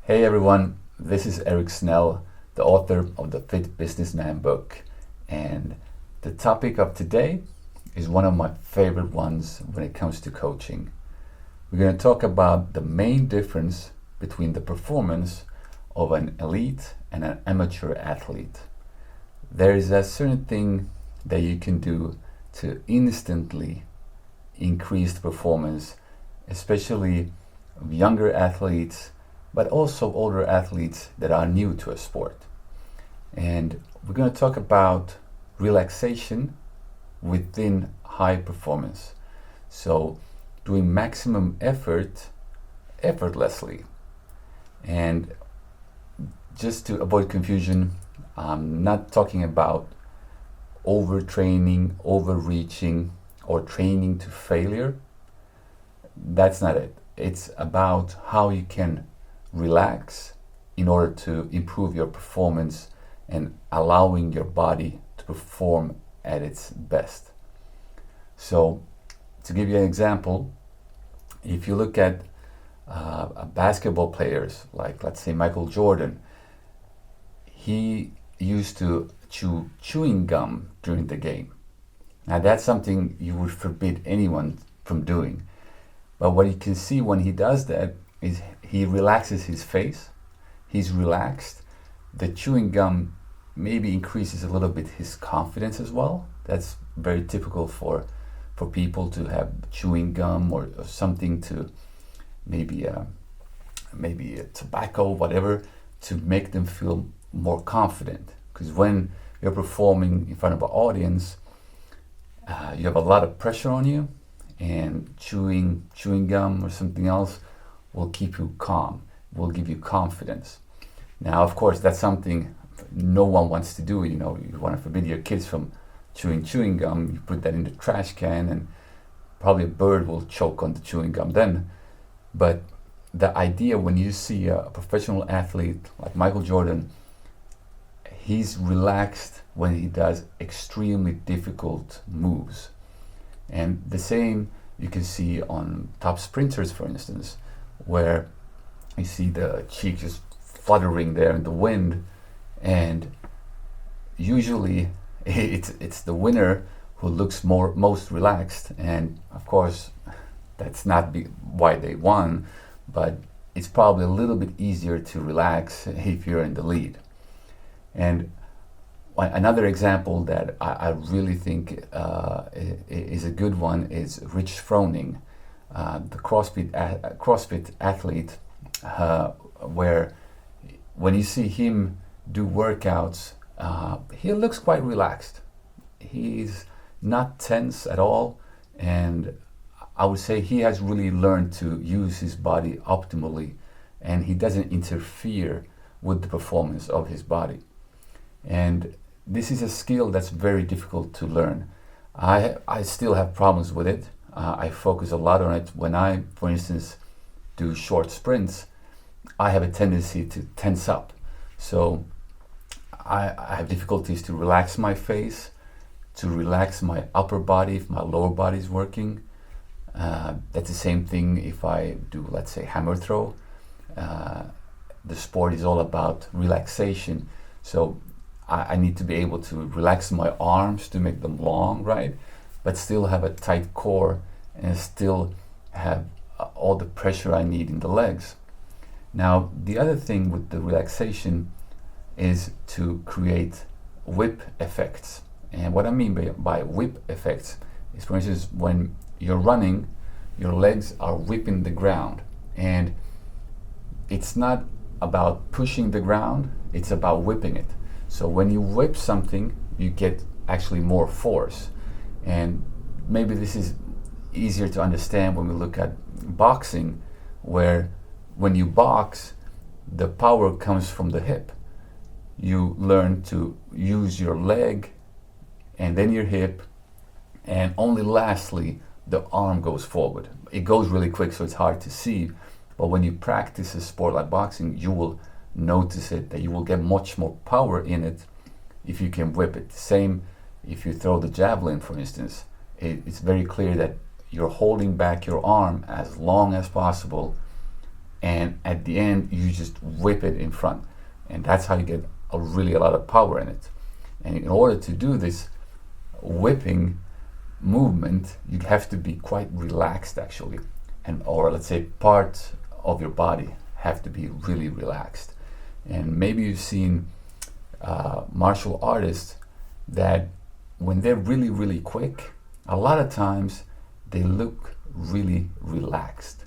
Hey everyone, this is Eric Snell, the author of the Fit Businessman book, and the topic of today is one of my favorite ones when it comes to coaching. We're going to talk about the main difference between the performance of an elite and an amateur athlete. There is a certain thing that you can do to instantly increase the performance, especially of younger athletes, but also older athletes that are new to a sport. And we're going to talk about relaxation within high performance. So doing maximum effort effortlessly. And just to avoid confusion, I'm not talking about overtraining, overreaching, or training to failure. That's not it. It's about how you can relax in order to improve your performance and allowing your body to perform at its best. So to give you an example, if you look at basketball players like, let's say, Michael Jordan, he used to chew chewing gum during the game. Now that's something you would forbid anyone from doing. But what you can see when he does that is he relaxes his face, he's relaxed. The chewing gum maybe increases a little bit his confidence as well. That's very typical for people to have chewing gum or something to maybe a tobacco, whatever, to make them feel more confident. Because when you're performing in front of an audience, you have a lot of pressure on you, and chewing gum or something else will keep you calm, will give you confidence. Now, of course, that's something no one wants to do. You want to forbid your kids from chewing gum. You put that in the trash can, and probably a bird will choke on the chewing gum then. But the idea, when you see a professional athlete like Michael Jordan, he's relaxed when he does extremely difficult moves. And the same you can see on top sprinters, for instance, where you see the cheek just fluttering there in the wind, and usually it's the winner who looks most relaxed. And of course, that's not why they won, but it's probably a little bit easier to relax if you're in the lead. And another example that I really think is a good one is Rich Froning, the CrossFit athlete, where when you see him do workouts, he looks quite relaxed. He's not tense at all, and I would say he has really learned to use his body optimally, and he doesn't interfere with the performance of his body. And this is a skill that's very difficult to learn. I still have problems with it. I focus a lot on it. When I, for instance, do short sprints, I have a tendency to tense up. So I have difficulties to relax my face, to relax my upper body if my lower body is working. That's the same thing if I do, let's say, hammer throw. The sport is all about relaxation. So I need to be able to relax my arms to make them long, right? But still have a tight core and still have all the pressure I need in the legs. Now, the other thing with the relaxation is to create whip effects. And what I mean by whip effects is, for instance, when you're running, your legs are whipping the ground. And it's not about pushing the ground, it's about whipping it. So when you whip something, you get actually more force. And maybe this is easier to understand when we look at boxing, where when you box, the power comes from the hip. You learn to use your leg and then your hip, and only lastly, the arm goes forward. It goes really quick, so it's hard to see. But when you practice a sport like boxing, you will notice it, that you will get much more power in it if you can whip it. Same if you throw the javelin, for instance. It's very clear that you're holding back your arm as long as possible and at the end you just whip it in front, and that's how you get a lot of power in it. And in order to do this whipping movement, you have to be quite relaxed actually, and or let's say parts of your body have to be really relaxed. And maybe you've seen martial artists that when they're really quick, a lot of times they look really relaxed.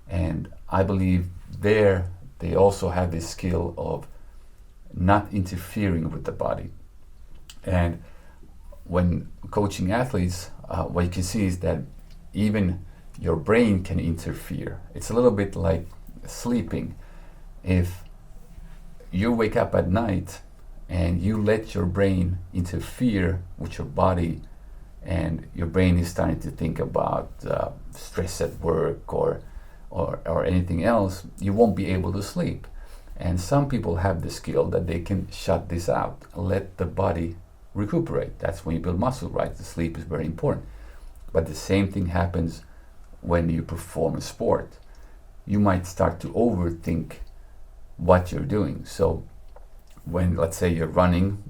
And I believe they also have this skill of not interfering with the body. And when coaching athletes, what you can see is that even your brain can interfere. It's a little bit like sleeping. If you wake up at night and you let your brain interfere with your body, and your brain is starting to think about stress at work or anything else, you won't be able to sleep. And some people have the skill that they can shut this out, let the body recuperate. That's when you build muscle, right? The sleep is very important. But the same thing happens when you perform a sport. You might start to overthink what you're doing. So when, let's say, you're running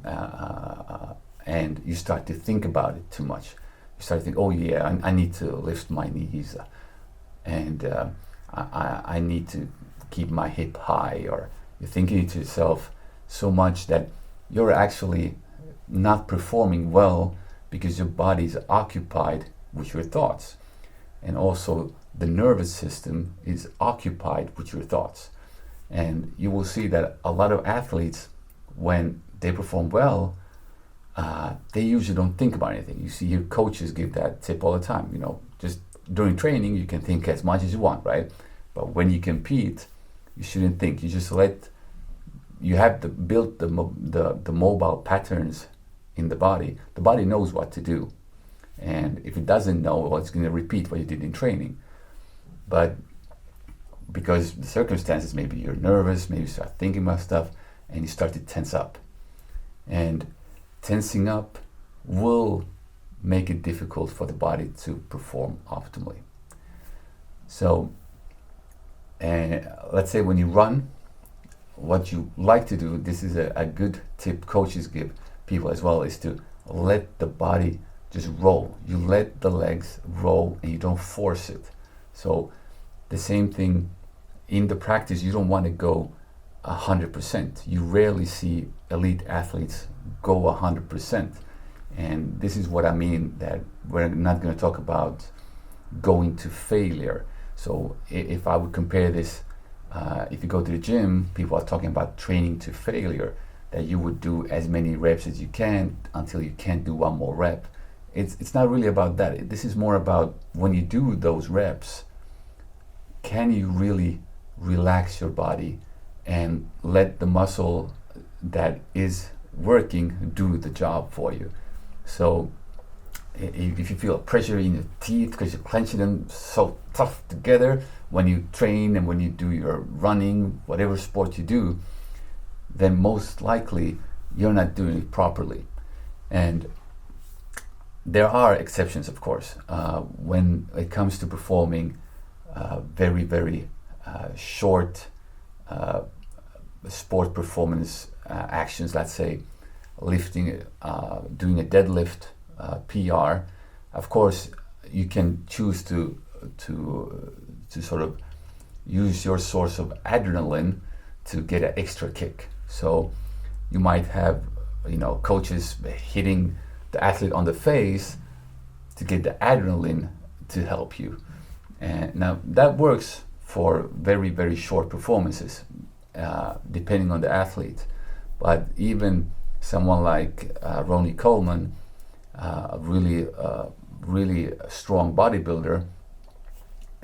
and you start to think about it too much, you start to think, oh yeah, I need to lift my knees, and I need to keep my hip high, or you're thinking to yourself so much that you're actually not performing well because your body is occupied with your thoughts. And also the nervous system is occupied with your thoughts. And you will see that a lot of athletes, when they perform well, they usually don't think about anything. You see your coaches give that tip all the time. Just during training, you can think as much as you want, right? But when you compete, you shouldn't think. You just you have to build the mobile patterns in the body. The body knows what to do. And if it doesn't know, well, it's going to repeat what you did in training. But because the circumstances, maybe you're nervous, maybe you start thinking about stuff, and you start to tense up. And tensing up will make it difficult for the body to perform optimally. So, let's say when you run, what you like to do, this is a good tip coaches give people as well, is to let the body just roll. You let the legs roll and you don't force it. So the same thing in the practice, you don't want to go 100%. You rarely see elite athletes go 100%. And this is what I mean, that we're not going to talk about going to failure. So if I would compare this, if you go to the gym, people are talking about training to failure, that you would do as many reps as you can until you can't do one more rep. It's not really about that. This is more about when you do those reps, can you really relax your body and let the muscle that is working do the job for you. So if you feel pressure in your teeth because you're clenching them so tough together when you train and when you do your running, whatever sport you do, then most likely you're not doing it properly. And there are exceptions, of course, when it comes to performing very short sport performance actions. Let's say lifting, doing a deadlift PR. Of course, you can choose to sort of use your source of adrenaline to get an extra kick. So you might have, coaches hitting the athlete on the face to get the adrenaline to help you. And now that works for very short performances, depending on the athlete. But even someone like Ronnie Coleman, really strong bodybuilder,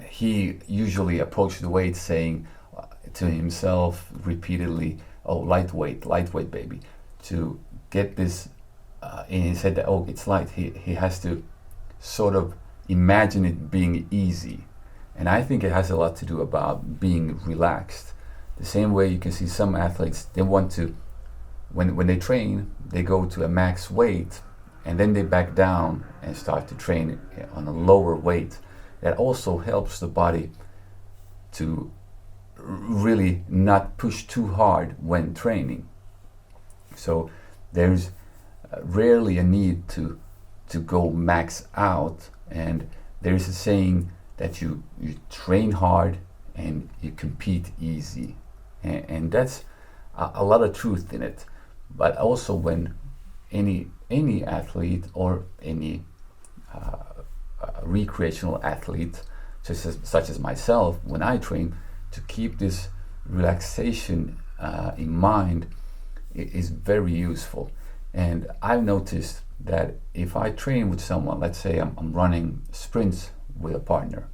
he usually approached the weight saying to himself repeatedly, "Oh, lightweight, baby," to get this in his head that, oh, it's light. He has to sort of imagine it being easy. And I think it has a lot to do about being relaxed. The same way you can see some athletes, they want to, when they train, they go to a max weight and then they back down and start to train on a lower weight. That also helps the body to really not push too hard when training. So there's rarely a need to go max out, and there's a saying that you train hard and you compete easy, and that's a lot of truth in it. But also when any athlete or any recreational athlete such as myself, when I train, to keep this relaxation in mind is very useful. And I've noticed that if I train with someone, let's say I'm running sprints with a partner,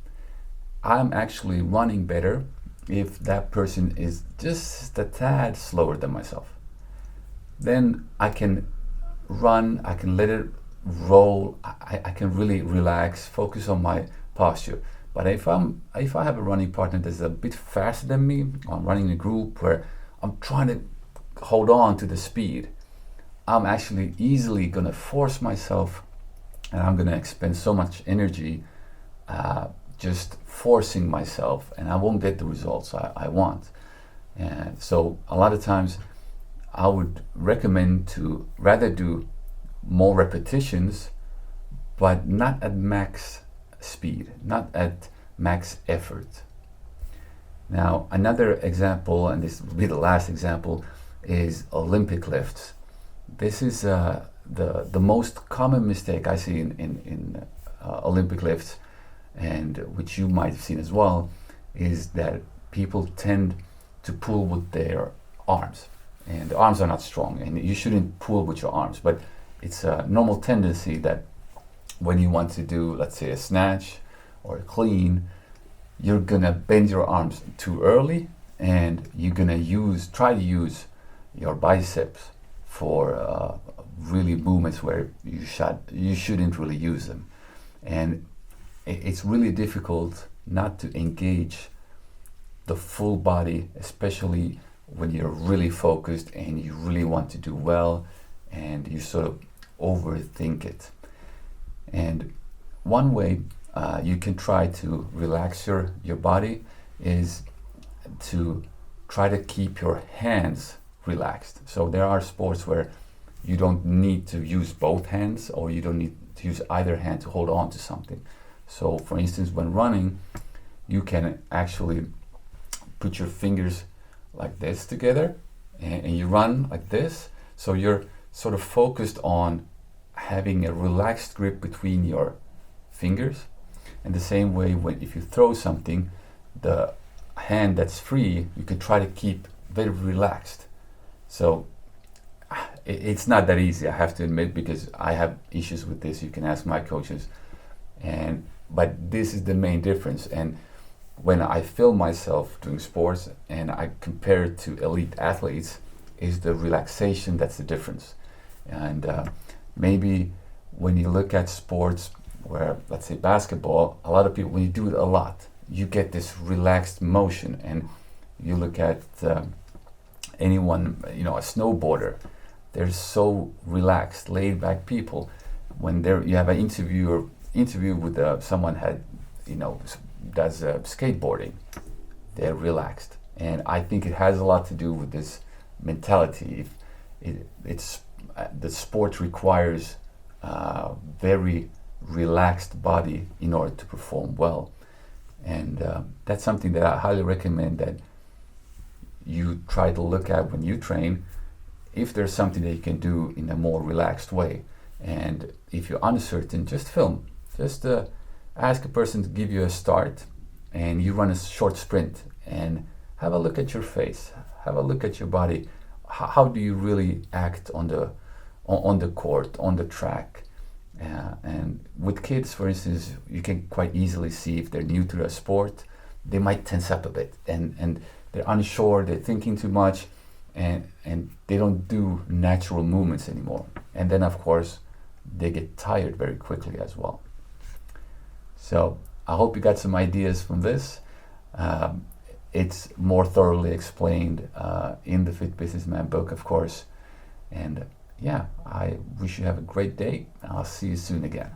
I'm actually running better if that person is just a tad slower than myself. Then I can run, I can let it roll, I can really relax, focus on my posture. But if I have a running partner that's a bit faster than me, I'm running in a group where I'm trying to hold on to the speed, I'm actually easily gonna force myself, and I'm gonna expend so much energy just forcing myself, and I won't get the results I want. And so a lot of times I would recommend to rather do more repetitions, but not at max speed, not at max effort. Now, another example, and this will be the last example, is Olympic lifts. This is the most common mistake I see in Olympic lifts, and which you might have seen as well, is that people tend to pull with their arms, and the arms are not strong, and you shouldn't pull with your arms, but it's a normal tendency that when you want to do, let's say, a snatch or a clean, you're gonna bend your arms too early, and you're gonna try to use your biceps for really movements where you shouldn't really use them. And it's really difficult not to engage the full body, especially when you're really focused and you really want to do well, and you sort of overthink it. And one way you can try to relax your body is to try to keep your hands relaxed. So there are sports where you don't need to use both hands, or you don't need to use either hand to hold on to something. So for instance, when running, you can actually put your fingers like this together, and you run like this. So you're sort of focused on having a relaxed grip between your fingers. And the same way, if you throw something, the hand that's free, you can try to keep very relaxed. So it's not that easy, I have to admit, because I have issues with this. You can ask my coaches. But this is the main difference. And when I film myself doing sports and I compare it to elite athletes, is the relaxation that's the difference. And maybe when you look at sports where, let's say, basketball, a lot of people, when you do it a lot, you get this relaxed motion. And you look at anyone, a snowboarder, they're so relaxed, laid back people. When you have an interview with someone does skateboarding, they're relaxed. And I think it has a lot to do with this mentality. The sport requires very relaxed body in order to perform well. And that's something that I highly recommend that you try to look at when you train, if there's something that you can do in a more relaxed way. And if you're uncertain, just film. Just ask a person to give you a start, and you run a short sprint, and have a look at your face, have a look at your body. How do you really act on the court, on the track? And with kids, for instance, you can quite easily see if they're new to a sport, they might tense up a bit, and they're unsure, they're thinking too much, and they don't do natural movements anymore. And then, of course, they get tired very quickly as well. So I hope you got some ideas from this. It's more thoroughly explained in the Fit Businessman book, of course. And I wish you have a great day, and I'll see you soon again.